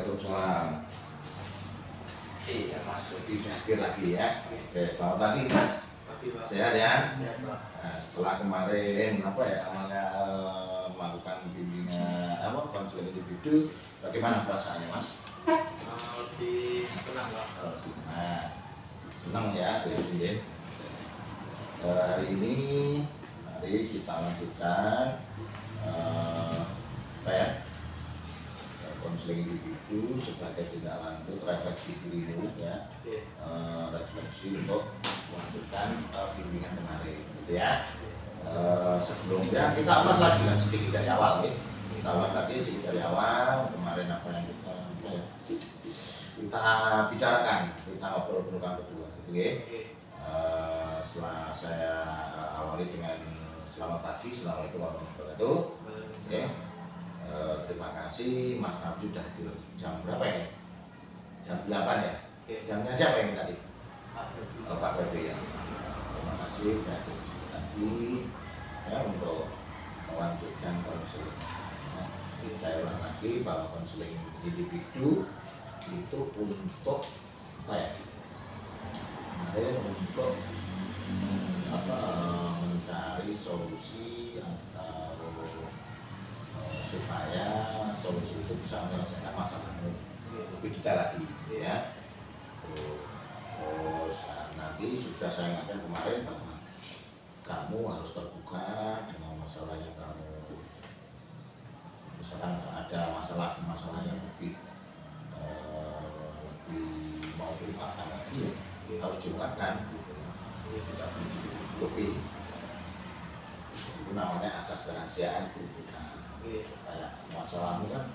Waalaikumsalam. Iya Mas Dodi hadir lagi ya. Oke, selamat pagi Mas. Pagi Pak. Sehat ya? Sehat Pak. Nah, setelah kemarin apa ya namanya melakukan bimbingan konseling individu, bagaimana perasaannya Mas? Lebih tenang Pak. Nah, senang ya hari ini. Mari kita lanjutkan apa ya? Konseling individu sebagai tindak lanjut refleksi diri dulu ya, refleksi untuk melanjutkan bimbingan kemarin, gitu ya. Sebelumnya kita ulas lagi kan sedikit dari awal, ya. Kita ulas lagi sedikit dari awal kemarin apa yang kita bicarakan, kita ngobrol-ngobrolkan berdua, gitu ya. Setelah saya awali dengan selamat pagi, assalamualaikum warahmatullahi wabarakatuh. Ya. Terima kasih Mas Abdi sudah hadir jam berapa ini? Jam 8 ya? Jamnya siapa ini tadi? Pak Ferdi ya. Terima kasih sudah hadir tadi ya, untuk melanjutkan konseling. Nah, saya ulang lagi bahwa konseling individu itu untuk apa ya? Untuk mencari solusi atau supaya solusi itu bisa menyelesaikan masalahmu lebih detail lagi ya. Terus nanti sudah saya ingatkan kemarin bahwa kamu harus terbuka dengan masalah yang kamu, misalkan ada masalah yang lebih mau diungkapkan lagi ya, harus diungkapkan gitu ya. Tidak lebih itu namanya asas kerahasiaan kerubutan. Kayak masalahmu kan,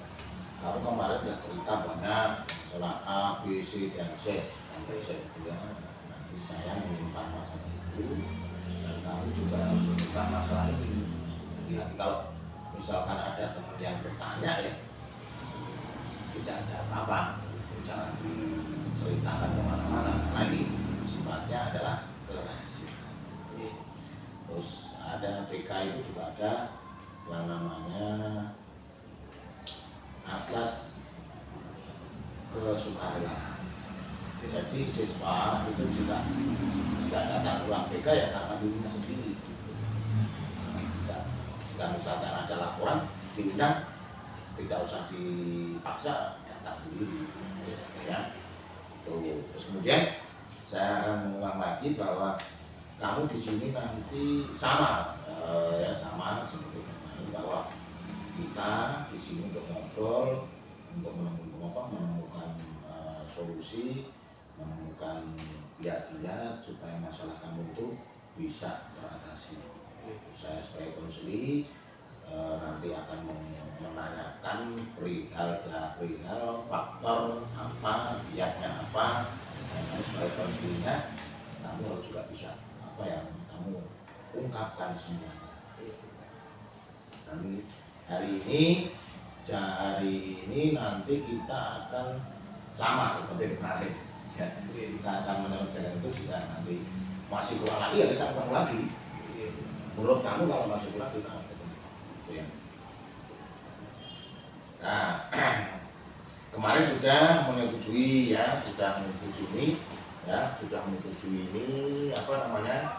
kamu kemarin udah cerita banyak masalah A, B, C, dan Z sampai Z itu ya. Nanti saya menyimpan masalah itu dan kamu juga harus menyimpan masalah ini. Nanti kalau misalkan ada teman yang bertanya ya, tidak ada apa-apa, jangan diceritakan kemana-mana karena ini sifatnya adalah kerahasiaan. Terus ada PK itu juga ada yang namanya asas kesukarela. Jadi siswa itu juga jika datang ruang PK ya karena dirinya sendiri. Jika misalkan ada laporan diundang, tidak usah dipaksa, datang sendiri ya. Terus kemudian saya akan mengulang lagi bahwa kamu di sini nanti sama sama seperti bahwa kita di sini untuk ngobrol, untuk menemukan solusi, menemukan kiat-kiat supaya masalah kamu itu bisa teratasi. Saya sebagai konseling nanti akan menanyakan perihal faktor apa, kiatnya apa, dan sebagai konselingnya kamu harus juga bisa apa yang kamu ungkapkan semuanya. Nanti hari ini nanti kita akan sama seperti kemarin. Kita akan menyelesaikan itu jika nanti masih kurang lagi ya kita ketemu lagi. Menurut kamu kalau masih kurang kita akan ketemu. Ya. Nah, kemarin sudah menyetujui ya, sudah menyetujui ini apa namanya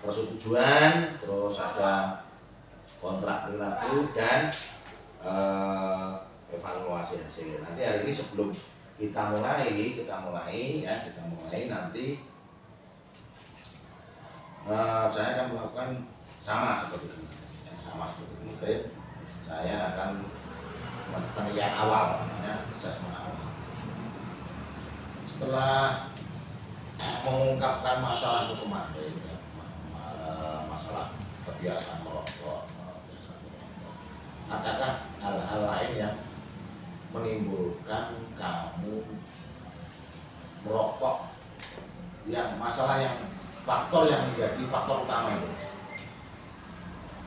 persetujuan, terus ada kontrak perilaku dan evaluasi hasil. Nanti hari ini sebelum kita mulai nanti saya akan melakukan sama seperti ini. Saya akan penilaian awal, namanya assessment awal. Setelah mengungkapkan masalah itu kemarin ya, masalah kebiasaan merokok, adakah hal-hal lain yang menimbulkan kamu merokok, yang masalah yang faktor yang menjadi faktor utama itu?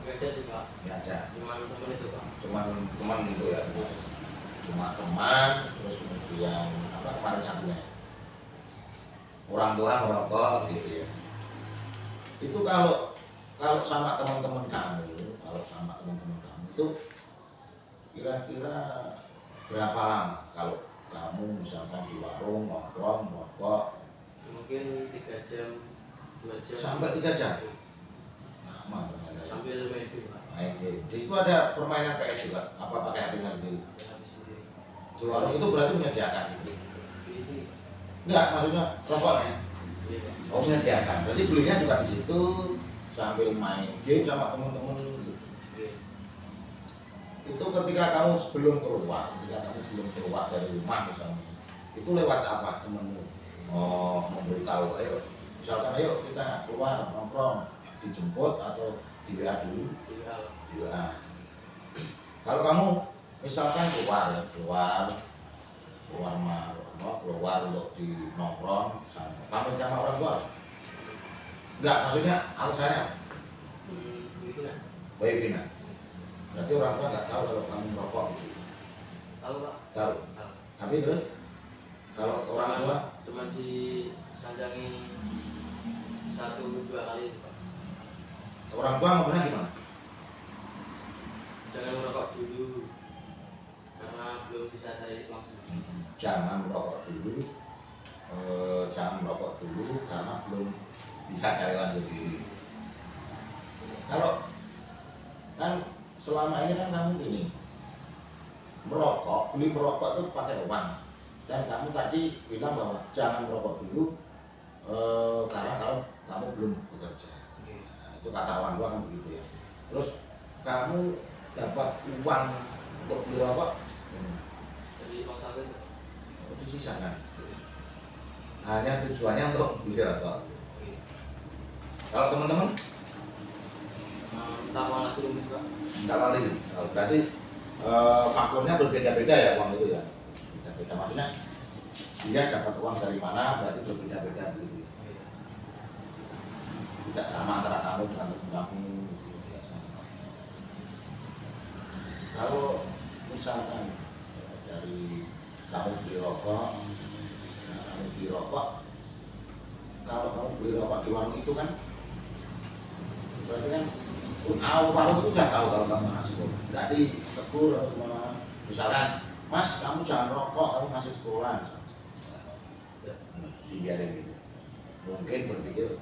Nggak ada sih Pak. Nggak ada. Cuma teman itu Pak. Cuma gitu ya. Cuma teman, terus kemudian apa kemarin satunya? Orang tua merokok gitu ya. Itu kalau sama teman-teman kamu itu kira-kira berapa lama kalau kamu misalkan di warung nongkrong merokok Mungkin 3 jam, 2 jam. sampai 3 jam. Lama ternyata. Sambil main game Pak. Main game. Di situ ada permainan PS juga. Apa pakai HP-nya sendiri? Habis sendiri. Di warung itu berarti menyediakan itu. Ini. Enggak, maksudnya rokoknya. Iya Pak. Oh, menyediakan. Berarti belinya juga di situ sambil main game sama teman-teman. Iya. Itu ketika kamu belum keluar dari rumah misalnya, itu lewat apa temenmu? Oh, memberitahu, ayo, misalkan ayo kita keluar nongkrong, dijemput atau di WA dulu? Iya. Di WA. Kalau kamu misalkan keluar untuk di nongkrong, pamit sama orang tua? Enggak, maksudnya alasannya Itu kan. wifi nah. Berarti orang tua nggak tahu kalau kamu merokok gitu. Tahu Pak. Tahu. Tahu. Tapi terus kalau orang tua Cuman disanjangi 1-2 kali Pak. orang tua ngomongnya gimana? Jangan merokok dulu karena belum bisa cari uang sendiri. Jangan merokok dulu, karena belum bisa cari uang sendiri. Kalau kan selama ini kan kamu ini beli merokok itu pakai uang, dan kamu tadi bilang bahwa jangan merokok dulu karena kalau kamu belum bekerja. Nah, itu kata orang tua kan begitu ya. Terus kamu dapat uang untuk beli rokok Jadi uang saku itu. disisakan, hanya tujuannya untuk beli rokok. Kalau teman-teman Minta uang lagi rumit Pak. minta wali, berarti faktornya berbeda-beda ya uang itu ya, beda-beda, maksudnya dia dapat uang dari mana berarti berbeda-beda gitu. Tidak sama antara kamu dengan teman kamu gitu, tidak sama. Kalau misalkan dari kamu beli rokok, kalau kamu beli rokok di warung itu kan berarti kan warung itu udah tahu kalau kamu anak sekolah, nggak ditegur atau gimana. Misalkan, Mas kamu jangan rokok, kamu masih sekolah dibiarin gitu. Mungkin berpikir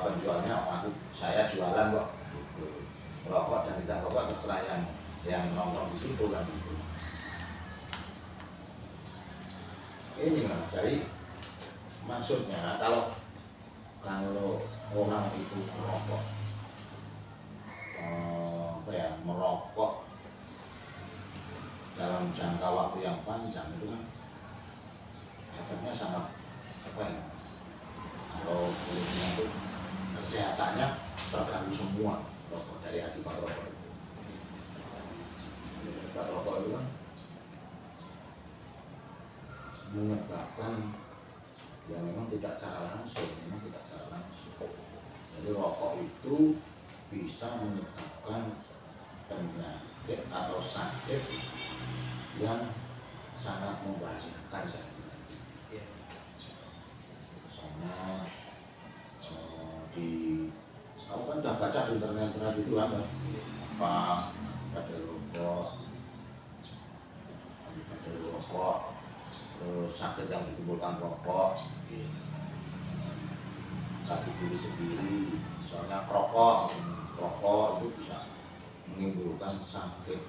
penjualnya, saya jualan kok gitu. Rokok dan tidak rokok terserah yang nongkrong di situ kan gitu. Ini lah, jadi maksudnya kalau orang itu merokok dalam jangka waktu yang panjang itu kan efeknya sangat kalau kulitnya itu kesehatannya terganggu semua rokok dari akibat rokok itu. Akibat rokok itu kan menyebabkan yang memang tidak secara langsung. Jadi rokok itu bisa menyebabkan penyakit atau sakit yang sangat membahayakan. Misalnya kamu kan udah baca di internet itu ada pada rokok, terus sakit yang ditimbulkan rokok, kaki diri sendiri, soalnya rokok itu bisa menimbulkan sakit.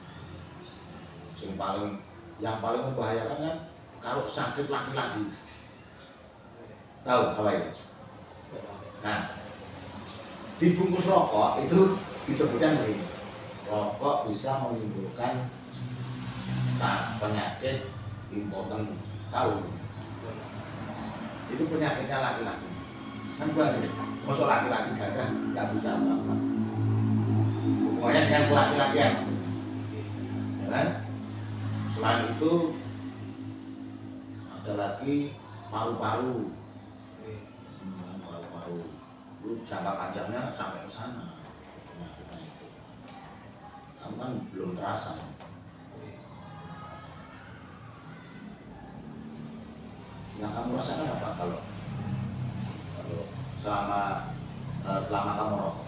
Yang paling membahayakan kan kalau sakit laki-laki. Tahu apa itu? Nah, di bungkus rokok itu disebutkan begini, rokok bisa menimbulkan penyakit impoten. Tahu? Itu penyakitnya laki-laki. Kan banyak, masuk laki-laki gagah nggak bisa apa-apa. Pokoknya dengan laki-lakian, ya kan? Selain itu ada lagi paru-paru. Itu jangka panjangnya sampai ke sana. Penyakitnya itu, kamu kan belum terasa. Yang kamu rasakan apa kalau selama kamu rokok?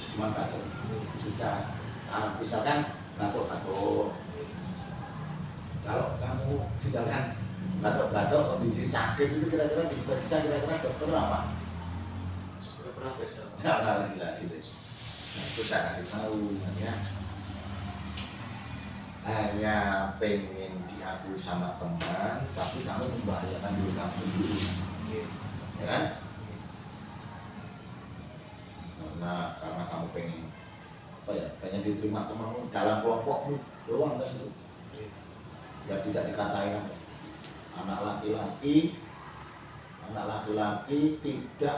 Cuma batuk. Sudah, misalkan batuk, Kalau kamu misalkan batuk-batuk kondisi sakit itu kira-kira diperiksa kira-kira dokter apa? Nggak pernah baca. Nggak pernah periksa gitu. Nah, itu saya kasih tahu ya. Hanya pengen diakui sama teman, tapi kamu membahayakan diri kamu sendiri, ya kan? Karena kamu pengen apa ya? Pengen diterima temanmu dalam kelompokmu doang kan itu. Ya tidak dikatain apa. Anak laki-laki tidak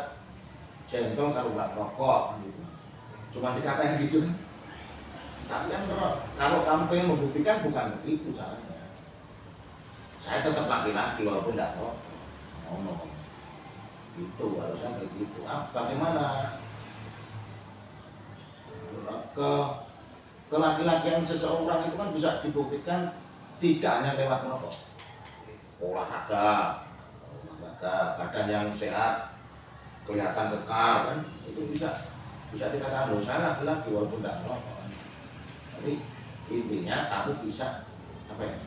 gentle kalau nggak rokok gitu. Cuma dikatain gitu kan. Tapi kan kalau kamu pengen membuktikan bukan begitu caranya. Saya tetap laki-laki walaupun tidak rokok. Ngomong itu harusnya kayak gitu. Bagaimana ke laki-lakian seseorang itu kan bisa dibuktikan tidak hanya lewat merokok. Olahraga, badan yang sehat, kelihatan kekar kan, itu bisa dikatakan loh saya laki-laki walaupun tidak merokok. Jadi intinya kamu bisa apa ya?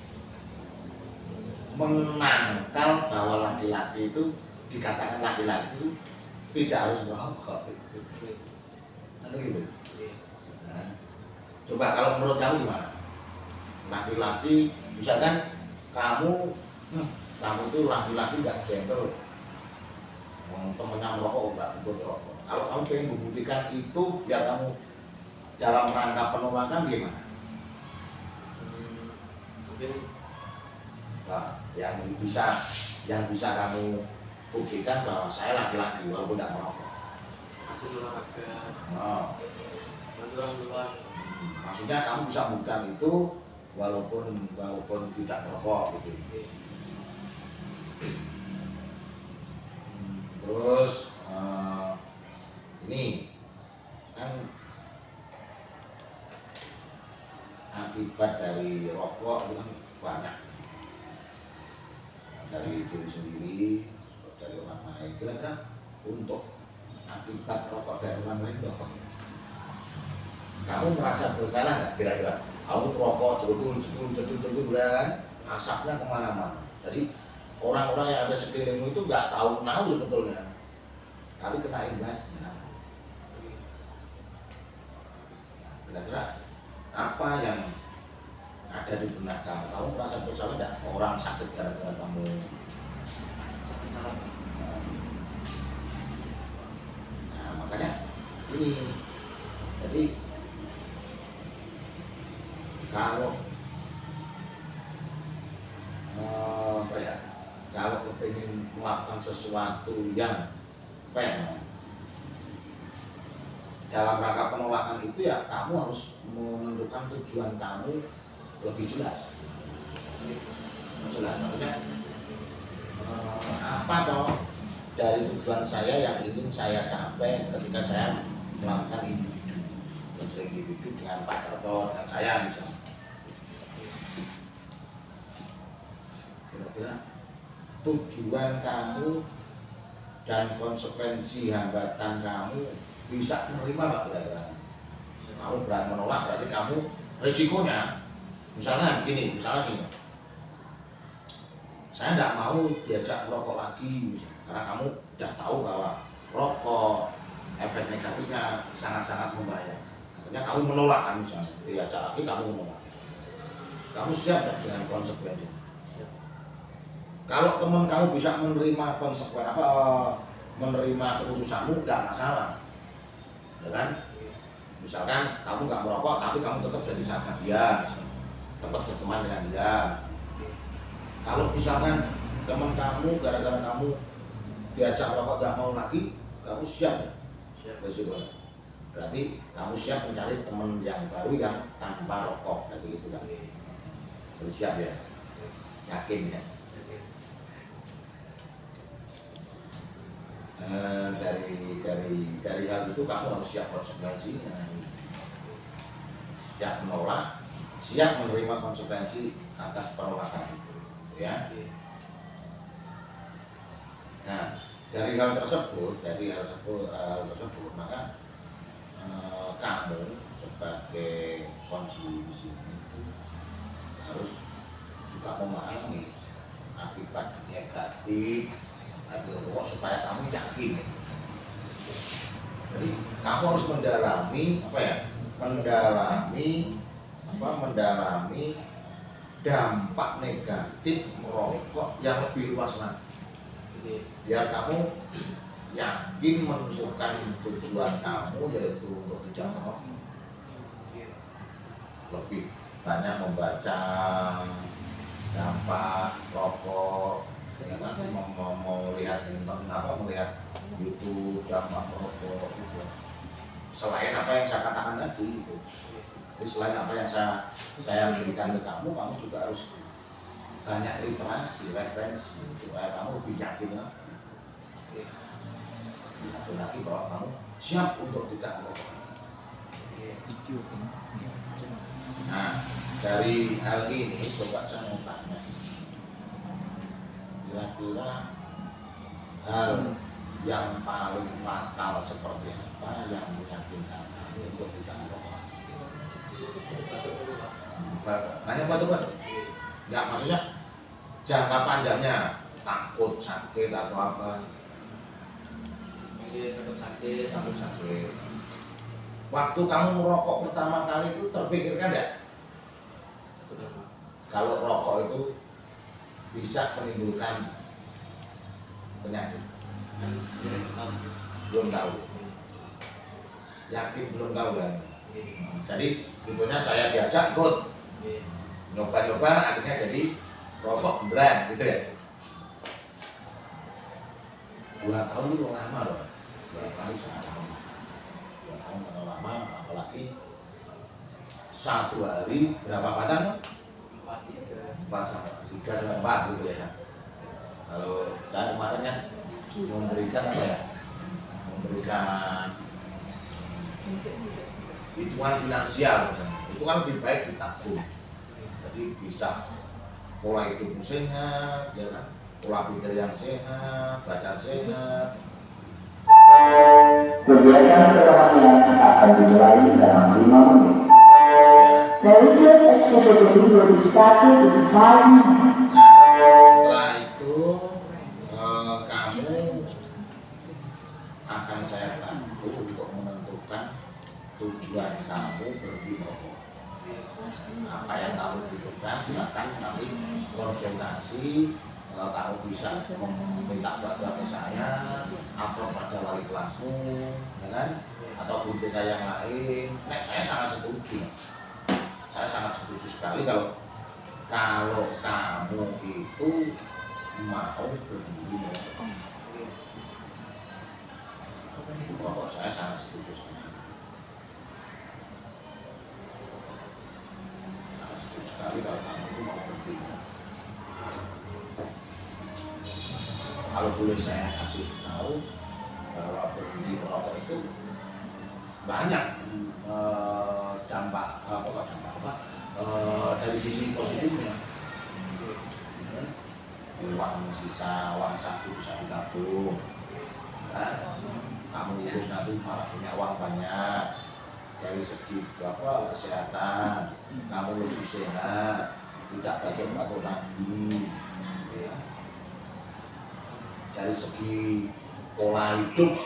Menangkal bahwa laki-laki itu dikatakan laki-laki itu tidak harus merokok. Kan gitu. Nah, coba kalau menurut kamu gimana? Laki-laki, misalkan kamu itu laki-laki nggak gentle, temennya merokok nggak ikut merokok. Kalau kamu pengen membuktikan itu biar kamu dalam rangka penolakan gimana? Mungkin Nah, yang bisa kamu buktikan bahwa saya laki-laki walaupun tidak merokok. hasil olahraga, Oh. bantu orang tua. Maksudnya kamu bisa buktikan itu walaupun tidak merokok gitu. Terus ini kan akibat dari rokok itu kan banyak, dari diri sendiri, dari orang lain. Kira-kira untuk akibat rokok dari orang lain itu apa? Kamu merasa bersalah nggak kira-kira? Kamu rokok cedul kan, asapnya kemana-mana. Jadi orang-orang yang ada sekelilingmu itu nggak tahu sebetulnya, tapi kena imbasnya. Kira-kira apa yang ada di benak kamu? Kamu merasa bersalah nggak? Orang sakit gara-gara kamu. Nah, makanya ini. Jadi kalau kalau ingin melakukan sesuatu yang dalam rangka penolakan itu ya kamu harus menentukan tujuan kamu lebih jelas. Maksudnya apa toh dari tujuan saya yang ingin saya capai ketika saya melakukan individu dengan Pak atau dengan saya misalnya. Kira-kira tujuan kamu dan konsekuensi hambatan kamu bisa menerima nggak kira-kira? Kamu berani menolak berarti kamu resikonya misalnya gini, saya tidak mau diajak merokok lagi karena kamu sudah tahu bahwa rokok efek negatifnya sangat-sangat membahayakan. Akhirnya kamu menolak kan, misalnya diajak lagi kamu menolak. Kamu siap gak dengan konsekuensi? Kalau teman kamu bisa menerima menerima keputusanmu, tidak masalah, ya kan? Misalkan kamu nggak merokok, tapi kamu tetap jadi sahabat dia, tetap berteman dengan dia. Kalau misalkan teman kamu gara-gara kamu diajak merokok nggak mau lagi, kamu siap ya? Siap. Berarti kamu siap mencari teman yang baru yang tanpa rokok, berarti gitu kan? Jadi siap ya? Yakin ya? Dari hal itu kamu harus siap konsekuensinya, siap menolak, siap menerima konsekuensi atas penolakan itu, ya. Nah, dari hal tersebut, maka kamu sebagai konsul di sini itu harus juga memahami akibat negatif dari rokok supaya kamu yakin. Jadi kamu harus mendalami mendalami dampak negatif merokok yang lebih luas lagi. Biar kamu yakin menentukan tujuan kamu yaitu untuk tidak merokok. Lebih banyak membaca dampak rokok, ya kan? Melihat YouTube dampak rokok itu. Selain apa yang saya katakan tadi itu. Jadi selain apa yang saya berikan ke kamu, kamu juga harus banyak literasi, referensi supaya kamu lebih yakin lagi bahwa kamu siap untuk tidak merokok. Nah, dari hal ini coba saya mau tanya, kira-kira hal yang paling fatal seperti apa yang meyakinkan kamu untuk tidak merokok? Hanya batuk-batuk? Enggak, maksudnya jangka panjangnya takut sakit atau apa? Takut sakit. Waktu kamu merokok pertama kali itu terpikirkan enggak? Kalau rokok itu bisa menimbulkan penyakit? Belum tahu. Yakin belum tahu kan? Jadi tentunya saya diajak ikut nyoba-nyoba, akhirnya jadi rokok beneran gitu ya. 2 tahun itu lama loh. 2 tahun lama, apalagi 1 hari berapa batang? 4 sampai 3 sampai 4 gitu ya. Kalau saya kemarin kan memberikan apa ya? Memberikan hitungan finansial, itu kan lebih baik ditabung. Jadi bisa pola hidup sehat, ya kan? Pola pikir yang sehat, badan sehat. Kegiatan kerohanian akan dimulai dalam 5 menit. Religious activity will be started in 5 minutes. Setelah itu kamu akan saya bantu untuk menentukan tujuan kamu berhenti merokok. Apa yang kamu butuhkan silakan nanti konsultasi. Kamu bisa meminta bantuan ke saya atau pada wali kelasmu, ya kan? Atau BPK yang lain. Nah, saya sangat setuju. Saya sangat setuju sekali kalau kamu itu mau berhenti merokok. Saya sangat setuju sekali. Sangat setuju sekali kalau kamu itu mau berhenti. Kalau boleh saya kasih tahu bahwa berhenti merokok itu banyak dampak dari sisi positifnya. Uang saku bisa ditabung, kan? Kamu urus nanti malah punya uang banyak. Dari segi kesehatan, kamu lebih sehat, tidak batuk-batuk lagi. Ya. Dari segi pola hidup,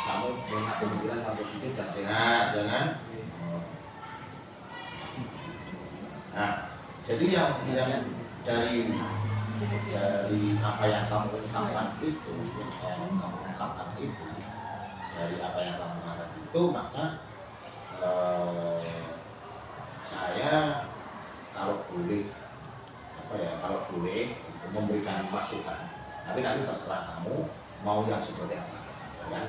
kamu punya pemikiran yang positif dan sehat, jangan. Nah, jadi yang dari apa yang kamu ungkapkan itu, dari apa yang kamu ungkapkan itu, maka saya kalau boleh memberikan masukan. Tapi nanti terserah kamu mau yang seperti apa, ya.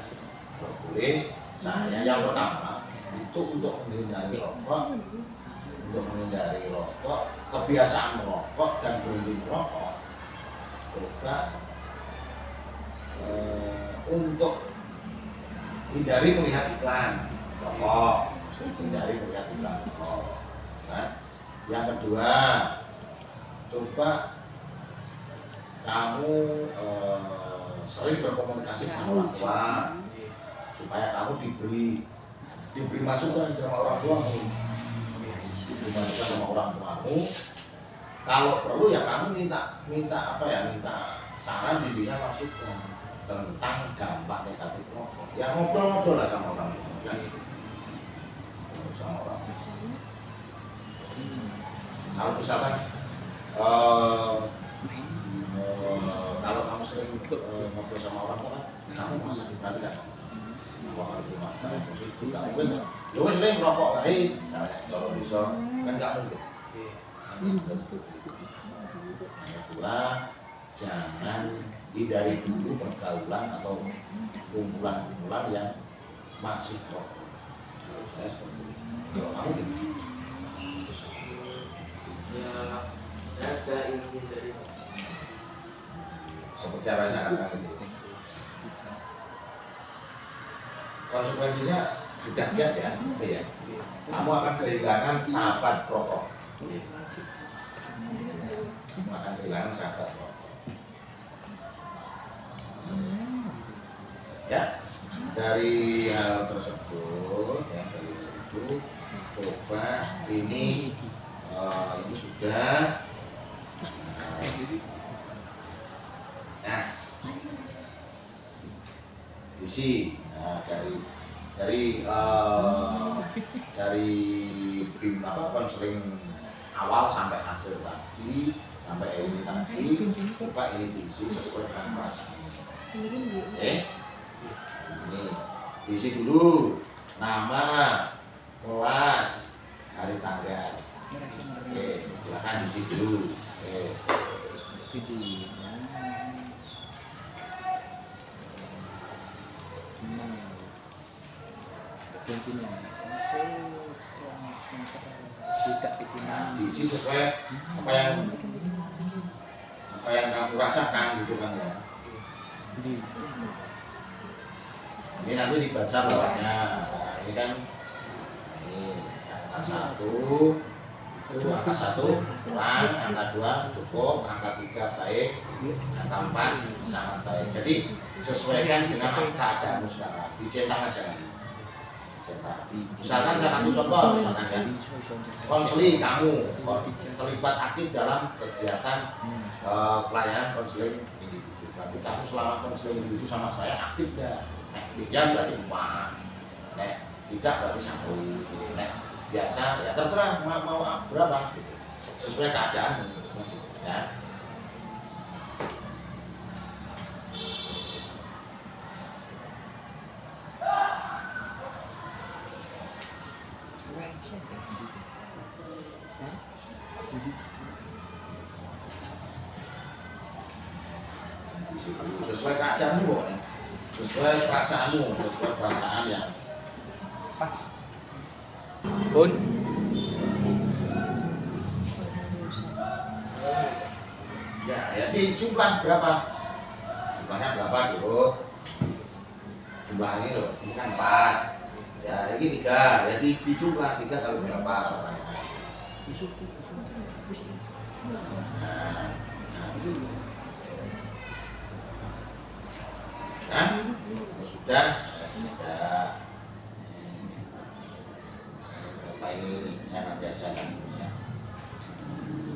Kalau boleh, saya yang pertama itu untuk menghindari rokok, kebiasaan merokok dan berhenti merokok. Coba untuk hindari melihat iklan rokok, kan? Yang kedua, coba kamu sering berkomunikasi dengan orang tua supaya kamu diberi masukan sama orang tuamu, Kalau perlu ya kamu minta apa ya, minta saran bimbingan masukan tentang dampak negatif rokok. Ya ngobrol-ngobrol lah sama orang itu, kan itu. Sama orang. Kalau misalkan kalau kamu sering ngobrol sama orang kan, kamu merasa diperhatikan. Bahwa di rumah kamu positif, nggak mungkin. Ya wes sering merokok baik, misalnya kalau bisa kan nggak mungkin. Kedua, jangan hindari dulu pergaulan atau kumpulan-kumpulan yang masih rokok. Kalau saya seperti itu. Kalau kamu gimana? Ya, saya sudah ingin dari Seperti apa yang saya katakan tadi. Konsekuensinya sudah siap ya, ya. Kamu akan kehilangan sahabat rokok. Kamu akan kehilangan sahabat rokok. Ya, dari hal tersebut, ya dari itu, coba ini sudah. Nah, isi. Nah, dari konseling awal sampai akhir tadi, sampai ini tadi, coba ini diisi sesuai dengan perasaan. Ini diisi dulu nama, kelas, hari tanggal. Oke, silakan diisi dulu. Oke. Nah, diisi sesuai apa yang kamu rasakan gitu kan ya. Ini nanti dibaca bawahnya. Nah, ini kan ini angka 1 itu angka 1 kurang, angka 2 cukup, angka 3 baik, angka 4 sangat baik. Jadi sesuaikan dengan keadaanmu sekarang. Dicetak aja kan. Cetak. Misalkan saya kasih contoh, misalkan ya, konseling kamu terlibat aktif dalam kegiatan pelayanan konseling individu. Berarti kamu selama konseling individu sama saya aktif ya. Ya berarti 4. Tidak berarti 1. Biasa ya terserah mau berapa gitu. Sesuai keadaan ya. Sesuai keadaanmu pokoknya, sesuai perasaanmu, sesuai perasaan yang Bun. ya di jumlah berapa, jumlahnya berapa dulu, jumlah ini loh, ini kan 4 ya, ini 3 ya, di jumlah 3 kali berapa soalnya. Nah, sudah apa ini yang nanti ajakan ya.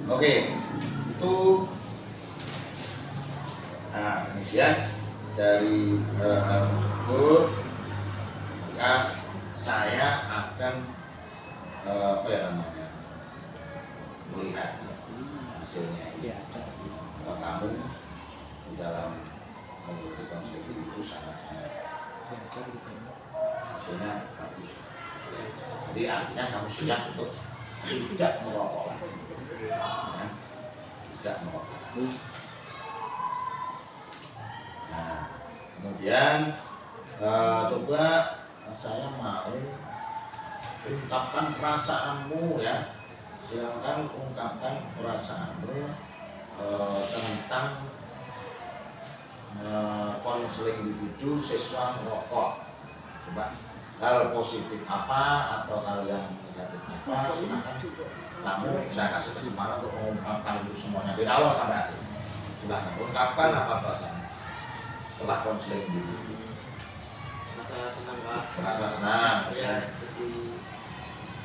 Oke, itu nah kemudian dari hal tersebut maka saya akan apa ya namanya melihat hasilnya ini. Kamu di dalam mengikuti konseling itu sangat-sangat hasilnya bagus. Jadi artinya kamu siap untuk tidak merokok lagi, ya, tidak merokok. Nah, kemudian coba saya mau ungkapkan perasaanmu ya. Silakan ungkapkan perasaanmu tentang konseling individu siswa merokok. Coba hal positif apa atau hal yang negatif apa, silakan kamu, saya kasih kesempatan untuk mengungkapkan itu semuanya dari awal sampai akhir. Silakan ungkapkan apa perasaanmu setelah konseling individu. Merasa senang Pak. Merasa senang Saya jadi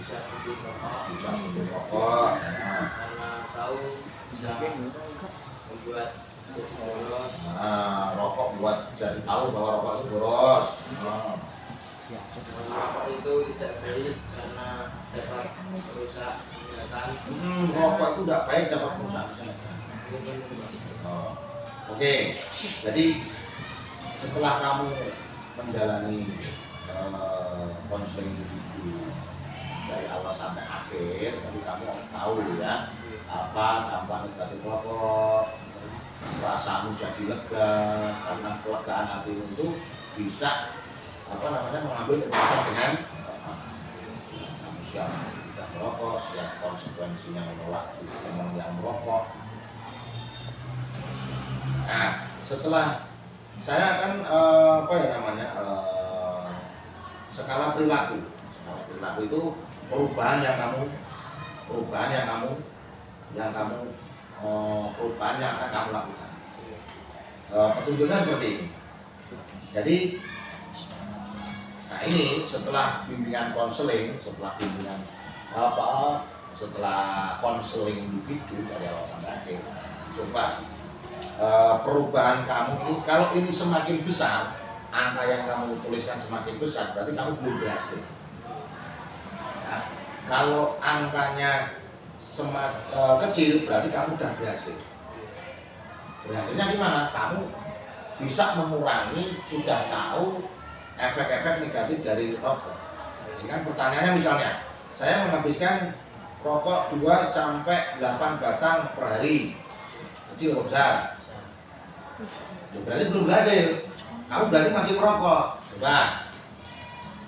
bisa berhenti rokok bisa berhenti rokok ya. karena tahu bisa membuat jadi boros. Nah, rokok buat jadi tahu bahwa rokok itu boros. Nah. Rokok itu tidak baik karena dapat merusak kesehatan. Rokok itu tidak baik, dapat merusak kesehatan. Oh. Oke, jadi setelah kamu menjalani konseling individu dari awal sampai akhir, jadi kamu tahu ya apa dampak negatif rokok, perasaanmu jadi lega karena kelegaan hatimu itu bisa mengambil keputusan dengan kamu siap tidak merokok, siap konsekuensinya menolak teman yang merokok. Nah, setelah saya kan skala perilaku itu perubahan yang akan kamu lakukan. Petunjuknya seperti ini. Jadi, nah ini setelah bimbingan konseling, setelah konseling individu dari awal sampai akhir, coba perubahan kamu ini, kalau ini semakin besar, angka yang kamu tuliskan semakin besar, berarti kamu belum berhasil. Ya, kalau angkanya kecil, berarti kamu udah berhasil. Berhasilnya gimana? Kamu bisa mengurangi, sudah tahu efek-efek negatif dari rokok. Jadi kan pertanyaannya misalnya, saya menghabiskan rokok 2-8 batang per hari, kecil atau besar? Ya, berarti belum berhasil. Kamu berarti masih merokok. Coba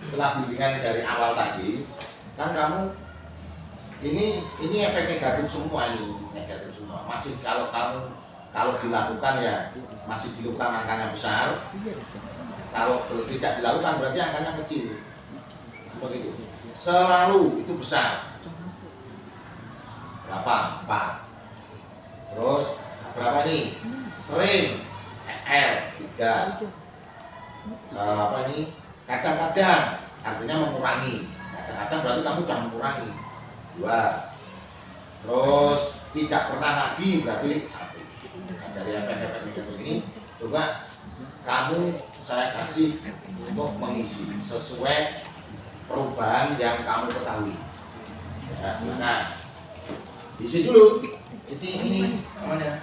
setelah bimbingan dari awal tadi, kan kamu ini efek negatif semua, Masih kalau dilakukan ya masih dilakukan angkanya besar. Kalau tidak dilakukan berarti angkanya kecil. Begitu. Selalu itu besar. Berapa? 4. Terus berapa nih? Sering SR 3. Kadang-kadang artinya mengurangi. Kadang-kadang berarti kamu sudah mengurangi 2. Terus tidak pernah lagi berarti 1. Nah, dari efek-efek negatif ini coba saya kasih untuk mengisi sesuai perubahan yang kamu ketahui. Ya, silakan isi dulu. Ini namanya.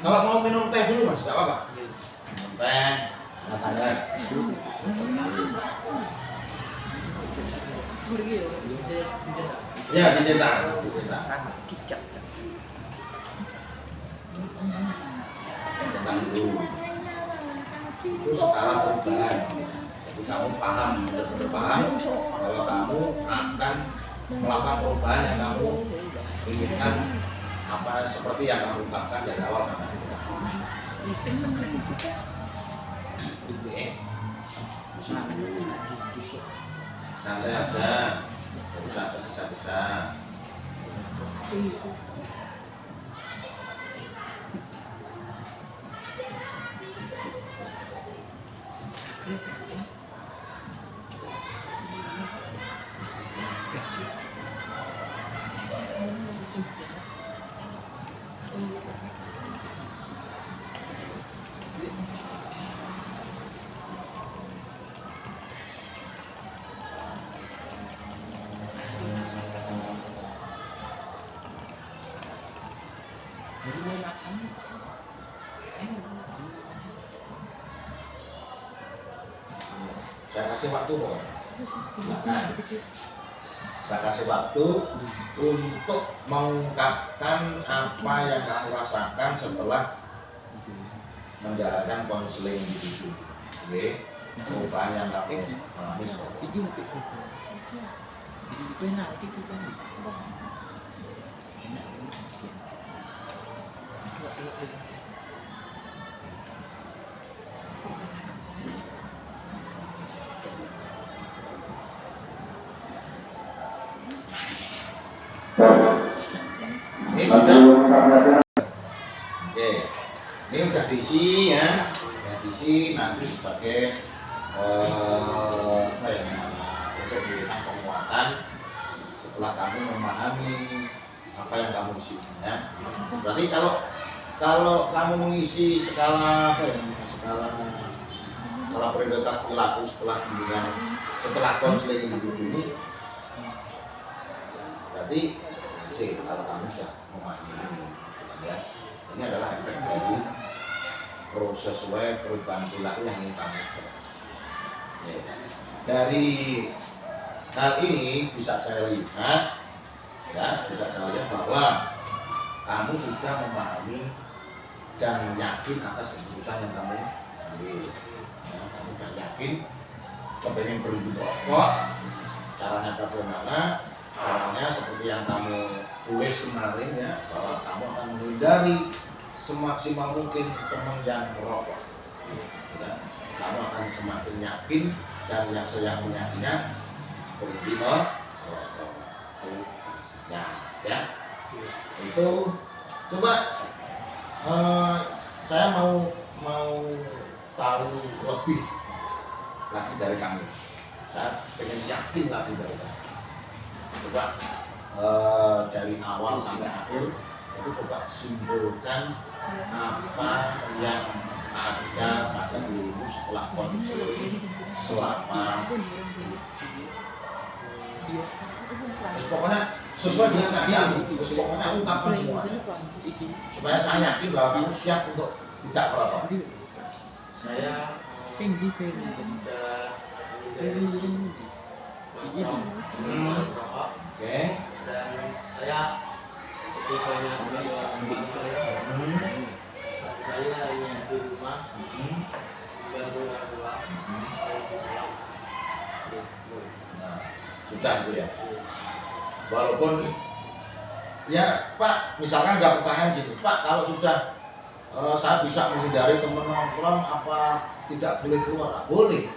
Kalau mau minum teh dulu Mas, nggak apa-apa. Minum teh, makan. Ya, dicetak. Cetak dulu. Itu skala perubahan. Jadi kamu paham, benar-benar paham bahwa kamu akan melakukan perubahan yang kamu inginkan, seperti yang kamu ungkapkan dari awal sampai akhir. Santai aja, tidak usah tergesa-gesa. Saya kasih waktu kok. Nah, saya kasih waktu untuk mengungkapkan apa yang kamu rasakan setelah menjalankan konseling individu. Oke, perubahan yang kamu alami seperti itu. medisi ya, medisi nanti sebagai apa ya namanya, untuk memberikan penguatan setelah kamu memahami apa yang kamu isi ya. Berarti kalau kamu mengisi skala apa ya, skala prioritas perilaku setelah bimbingan, setelah konseling individu ini, berarti hasil kalau kamu sudah memahami ini ya. Ini adalah efek dari sesuai perubahan perilaku yang ingin kamu ya. Dari hal ini bisa saya lihat ya, bahwa kamu sudah memahami dan yakin atas keputusan yang kamu ambil ya. Kamu sudah yakin kepengen berhenti rokok, caranya bagaimana, caranya seperti yang kamu tulis kemarin ya, bahwa kamu akan menghindari semaksimal mungkin teman yang merokok ya. Kamu akan semakin yakin dan yang seyakin-yakinnya berhenti merokok ya. Itu coba saya mau tahu lebih lagi dari kamu. Saya pengen yakin lagi dari kamu. Coba dari awal sampai akhir itu coba simpulkan apa yang ada pada dirimu setelah konseling selama ini. Terus pokoknya sesuai dengan tadi aku, terus pokoknya aku ungkapkan semua supaya saya yakin bahwa kamu siap untuk tidak merokok. Saya merokok. Oke. Dan saya itu banyak orang saya hanya di rumah bantu orang tua Nah, sudah itu ya. Walaupun ya Pak, misalkan nggak pertanyaan gini, Pak, kalau sudah saya bisa menghindari teman nongkrong, apa tidak boleh keluar? Boleh.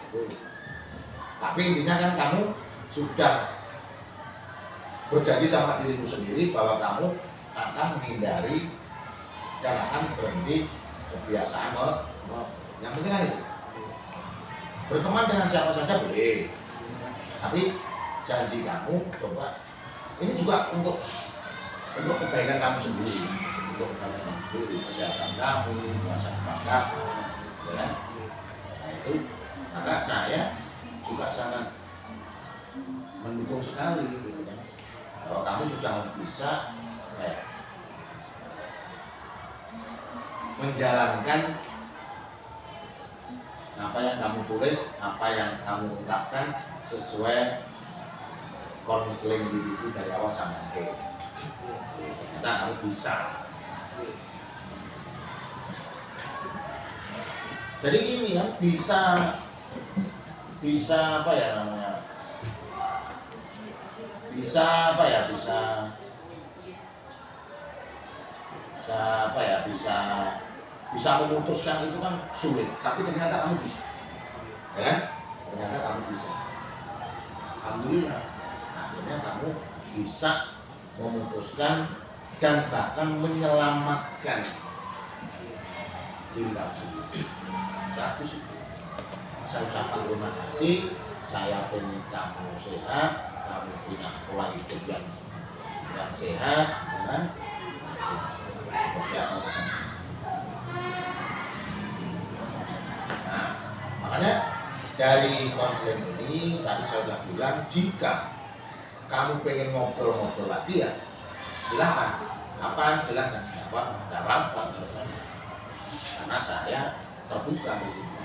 Tapi intinya kan kamu sudah berjanji sama dirimu sendiri bahwa kamu akan menghindari dan akan berhenti kebiasaan yang penting kan itu. Berteman dengan siapa saja boleh, tapi janji kamu coba ini juga untuk kebaikan kamu sendiri, kesehatan kamu, masa depan kamu, ya. Nah itu, maka saya juga sangat mendukung sekali, gitu kan. Kalau kamu sudah bisa menjalankan apa yang kamu tulis, apa yang kamu ungkapkan sesuai konseling individu dari awal sampai akhir. Ternyata kamu bisa. Jadi gini ya, bisa apa ya namanya? Bisa memutuskan itu kan sulit, tapi ternyata kamu bisa, ya kan? Ternyata kamu bisa. Alhamdulillah, akhirnya kamu bisa memutuskan dan bahkan menyelamatkan diri kamu sendiri. Bagus itu. Saya ucapkan terima kasih. Saya ingin kamu sehat, kamu punya pola hidup yang sehat, ya kan? Seperti apa? Nah, makanya dari konseling ini tadi saya sudah bilang, jika kamu pengen ngobrol-ngobrol lagi ya silakan. Apa silahkan? Ada rapat, karena saya terbuka di sini.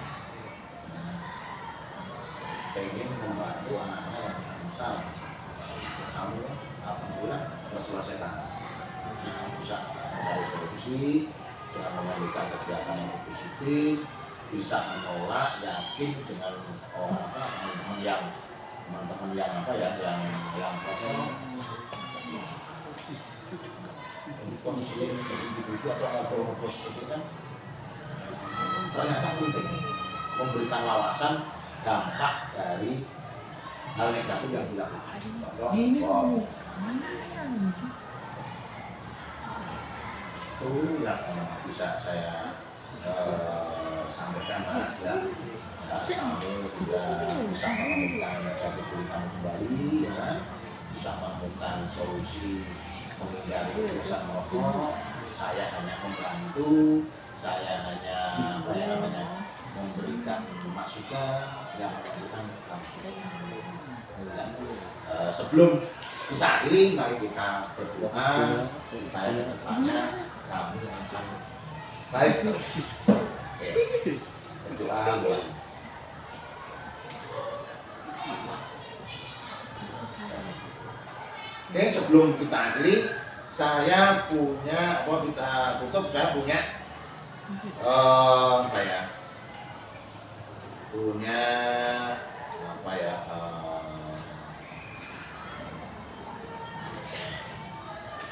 Pengen membantu anak-anak yang punya masalah. Kamu alhamdulillah selesaikan. Kamu bisa mencari solusi dengan memberikan kegiatan yang positif, bisa menolak, yakin dengan teman-teman yang konseling individu atau ngobrol-ngobrol seperti itu kan ternyata penting memberikan wawasan dampak dari hal negatif yang dilakukan. Contoh, itu yang bisa saya sampaikan Mas ya, kamu sudah bisa menemukan jati diri kamu kembali, ya kan? Bisa menemukan solusi menghindari kebiasaan merokok. Saya hanya membantu, saya hanya apa ya namanya, memberikan masukan yang memberikan langsung. Sebelum kita akhiri, mari kita berdoa supaya kedepannya kamu akan baik terus. Oke, berdoa buat Oke, sebelum kita akhiri, saya punya apa kita tutup, saya punya apa ya? Punya apa ya?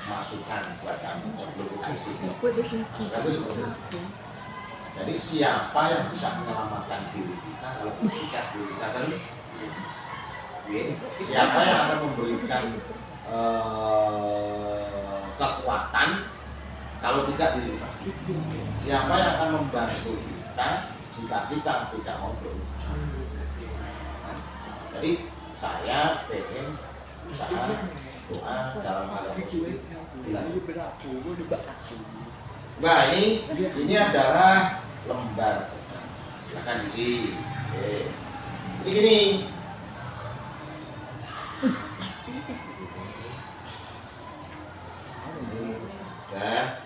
Masukan buat kamu sebelum kita isi. Masukan itu seperti itu. Jadi siapa yang bisa menyelamatkan diri kita kalau kita diri kita sendiri? Siapa yang akan memberikan kekuatan kalau tidak diri kita sendiri? Siapa yang akan membantu kita jika kita tidak mau berusaha? Jadi saya pengen usaha doa dalam hal yang positif. Nah, ini adalah lembar kerja. Silakan diisi. Oke. Jadi gini. Nah,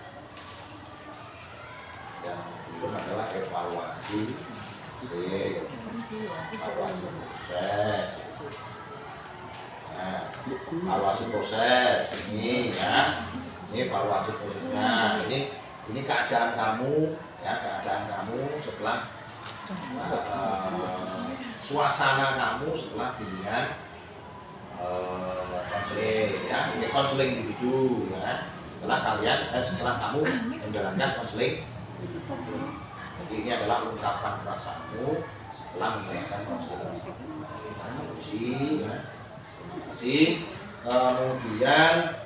yang belum adalah evaluasi, evaluasi proses. Nah, evaluasi proses ini ya, ini evaluasi prosesnya. Ini keadaan kamu ya, keadaan kamu setelah suasana kamu setelah bimbingan konseling ya, ini konseling individu ya. Setelah kamu menjalankan konseling, jadi ini adalah ungkapan perasaanmu setelah menjalankan konseling individu ya. Kasih. Kemudian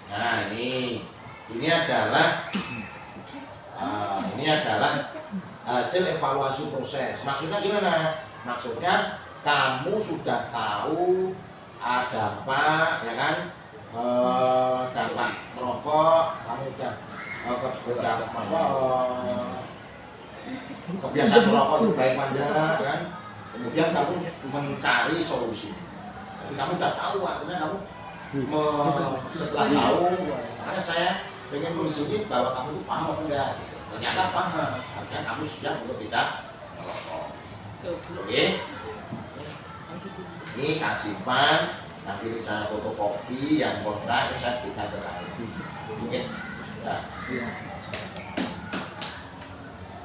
nah ini adalah hasil evaluasi proses. Maksudnya gimana? Maksudnya kamu sudah tahu dampak ya kan, dampak merokok, kamu udah kebiasaan merokok itu baik mana kan, kemudian kamu mencari solusi. Jadi kamu udah tahu, artinya kamu setelah tahu, makanya saya pengen menulis ini bahwa kamu itu paham apa enggak. Ternyata paham, artinya kamu siap untuk tidak merokok. Oke, ini saya simpan, nanti ini saya fotokopi, yang kontak ini saya berikan ke kalian. Oke, nah.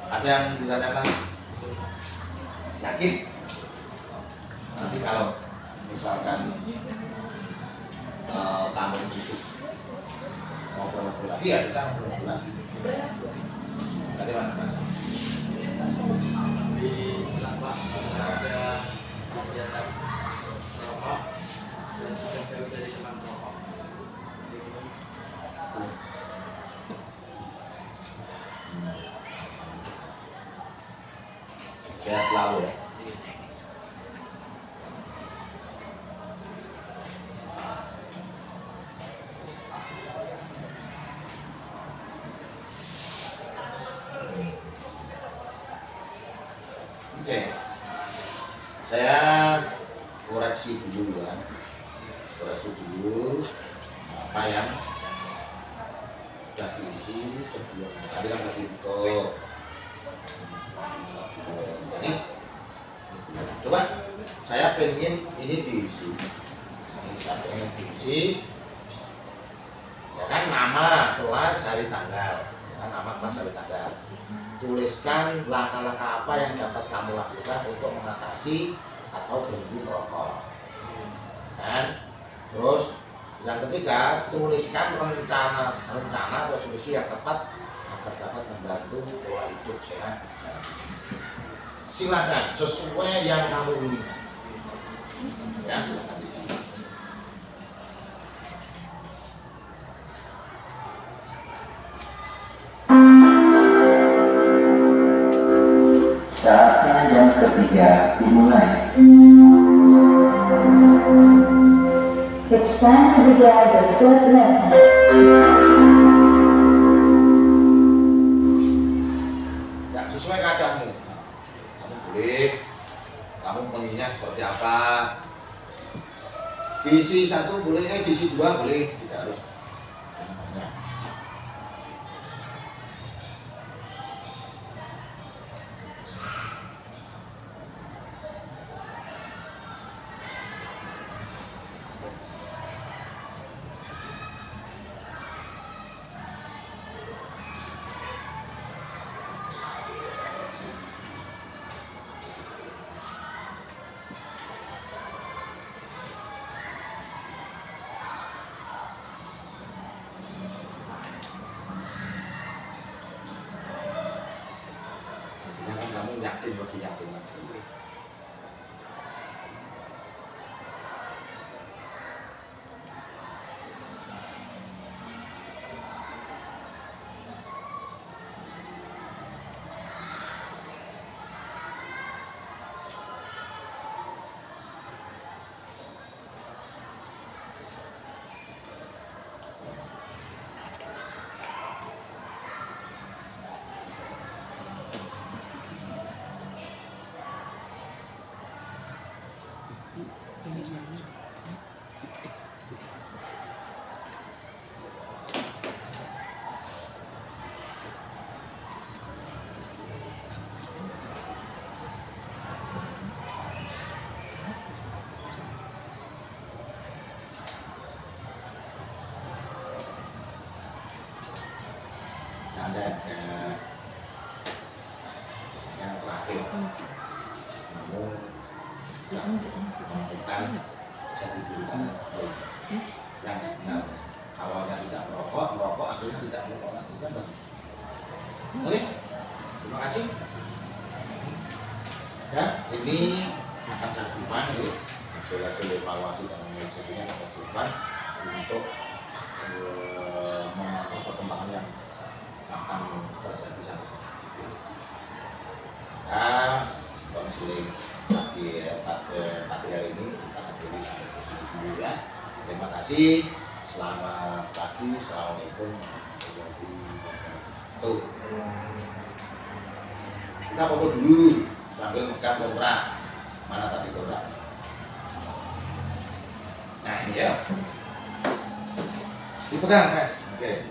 Ada yang ditanyakan? Yakin? Nanti kalau misalkan kamu itu mau ngobrol lagi ya kita ngobrol lagi. Tadi mana Mas? Di Lampang ada kegiatan merokok dan jauh dari teman merokok. Sehat selalu ya. Oke, saya koreksi dulu ya, koreksi dulu apa yang sudah diisi sebelum tadi kan tadi untuk ini. Coba saya pengen ini diisi, saya pengen diisi, ya kan nama, kelas, hari tanggal, ya kan nama, kelas, hari tanggal. Tuliskan langkah-langkah apa yang dapat kamu lakukan untuk mengatasi atau berhenti merokok. Dan terus yang ketiga, tuliskan rencana atau solusi yang tepat agar dapat membantu pola hidup sehat. Silakan sesuai yang kamu inginkan. Ya, silakan di sini. Saatnya jam ketiga dimulai. It's time to begin the third lesson. Ya, sesuai keadaanmu. Kamu boleh, kamu pengennya seperti apa? Diisi 1 boleh, diisi 2 boleh, tidak harus semuanya. Artinya kan kamu yakin lagi. Ada yang terakhir, namun tidak menemukan jati diri kamu yang sebenarnya. Awalnya tidak merokok, akhirnya tidak merokok lagi kan bagus. Oke, terima kasih. Ya, ini akan saya simpan ya. Hasil evaluasi dan analisisnya akan saya simpan untuk memantau perkembangan yang akan terjadi saat ini. Nah, konseling pagi hari ini kita akhiri sampai di sini dulu ya. Terima kasih. Selamat pagi. Assalamualaikum warahmatullahi wabarakatuh. Kita foto dulu sambil megang kontrak. Mana tadi kontrak? Nah ini ya. Dipegang, Mas. Oke.